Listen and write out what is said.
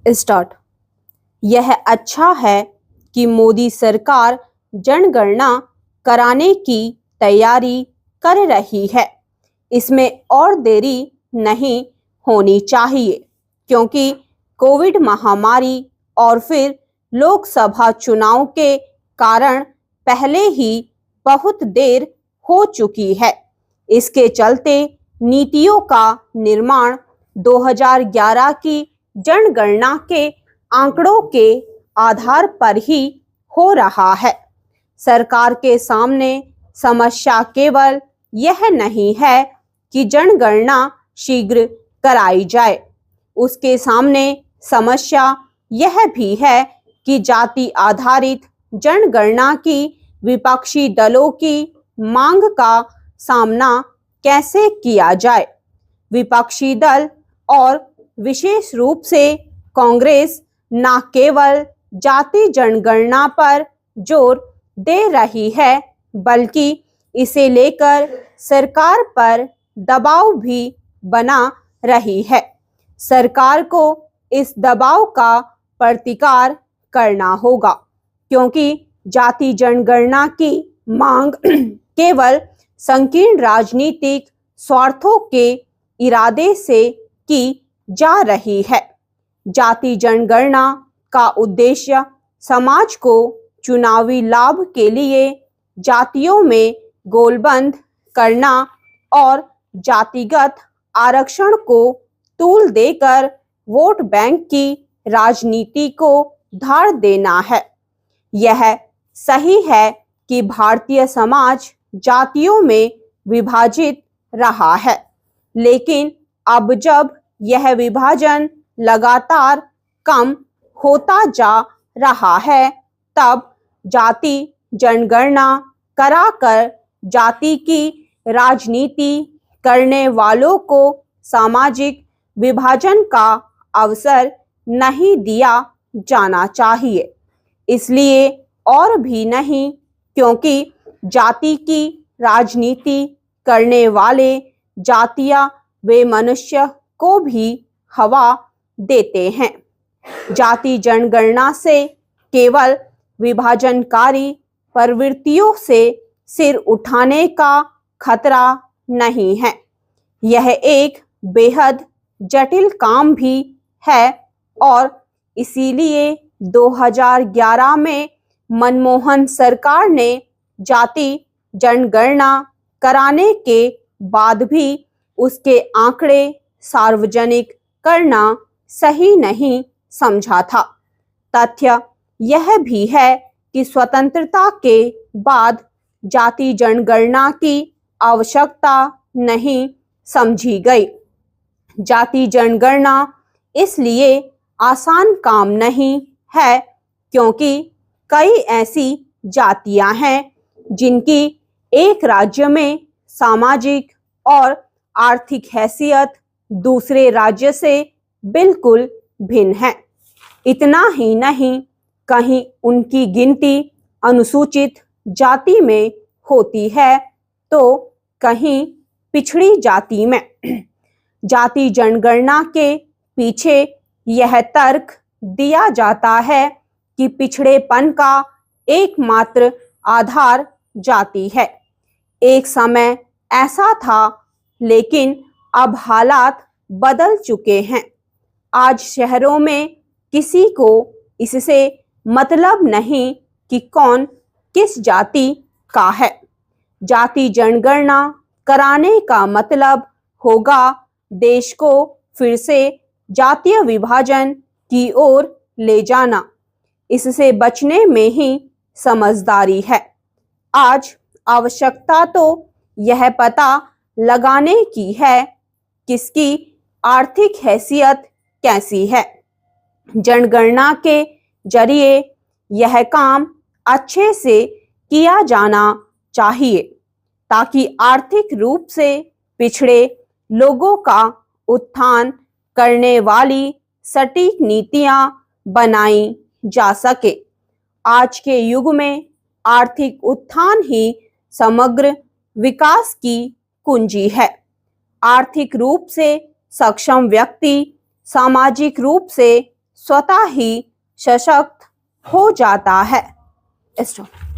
Start. यह अच्छा है कि मोदी सरकार जनगणना कराने की तैयारी कर रही है। इसमें और देरी नहीं होनी चाहिए, क्योंकि कोविड महामारी और फिर लोकसभा चुनाव के कारण पहले ही बहुत देर हो चुकी है। इसके चलते नीतियों का निर्माण 2011 की जनगणना के आंकड़ों के आधार पर ही हो रहा है। सरकार के सामने समस्या केवल यह नहीं है कि जनगणना शीघ्र कराई जाए, उसके सामने समस्या यह भी है कि जाति आधारित जनगणना की विपक्षी दलों की मांग का सामना कैसे किया जाए। विपक्षी दल और विशेष रूप से कांग्रेस न केवल जाति जनगणना पर जोर दे रही है, बल्कि इसे लेकर सरकार पर दबाव भी बना रही है। सरकार को इस दबाव का प्रतिकार करना होगा, क्योंकि जाति जनगणना की मांग केवल संकीर्ण राजनीतिक स्वार्थों के इरादे से की जा रही है। जाति जनगणना का उद्देश्य समाज को चुनावी लाभ के लिए जातियों में गोलबंद करना और जातिगत आरक्षण को तूल देकर वोट बैंक की राजनीति को धार देना है। यह सही है कि भारतीय समाज जातियों में विभाजित रहा है, लेकिन अब जब यह विभाजन लगातार कम होता जा रहा है, तब जाति जनगणना कराकर जाति की राजनीति करने वालों को सामाजिक विभाजन का अवसर नहीं दिया जाना चाहिए। इसलिए और भी नहीं, क्योंकि जाति की राजनीति करने वाले जातियां वे मनुष्य को भी हवा देते हैं। जाति जनगणना से केवल विभाजनकारी प्रवृत्तियों से सिर उठाने का खतरा नहीं है, यह एक बेहद जटिल काम भी है और इसीलिए 2011 में मनमोहन सरकार ने जाति जनगणना कराने के बाद भी उसके आंकड़े सार्वजनिक करना सही नहीं समझा था। तथ्य यह भी है कि स्वतंत्रता के बाद जाति जनगणना की आवश्यकता नहीं समझी गई। जाति जनगणना इसलिए आसान काम नहीं है क्योंकि कई ऐसी जातियां हैं जिनकी एक राज्य में सामाजिक और आर्थिक हैसियत दूसरे राज्य से बिल्कुल भिन्न है। इतना ही नहीं, कहीं उनकी गिनती अनुसूचित जाति में होती है तो कहीं पिछड़ी जाति में। जाति जनगणना के पीछे यह तर्क दिया जाता है कि पिछड़ेपन का एकमात्र आधार जाति है। एक समय ऐसा था, लेकिन अब हालात बदल चुके हैं। आज शहरों में किसी को इससे मतलब नहीं कि कौन किस जाति का है। जाति जनगणना कराने का मतलब होगा देश को फिर से जातीय विभाजन की ओर ले जाना। इससे बचने में ही समझदारी है। आज आवश्यकता तो यह पता लगाने की है किसकी आर्थिक हैसियत कैसी है। जनगणना के जरिए यह काम अच्छे से किया जाना चाहिए ताकि आर्थिक रूप से पिछड़े लोगों का उत्थान करने वाली सटीक नीतियां बनाई जा सके। आज के युग में आर्थिक उत्थान ही समग्र विकास की कुंजी है। आर्थिक रूप से सक्षम व्यक्ति सामाजिक रूप से स्वतः ही सशक्त हो जाता है। स्टॉप।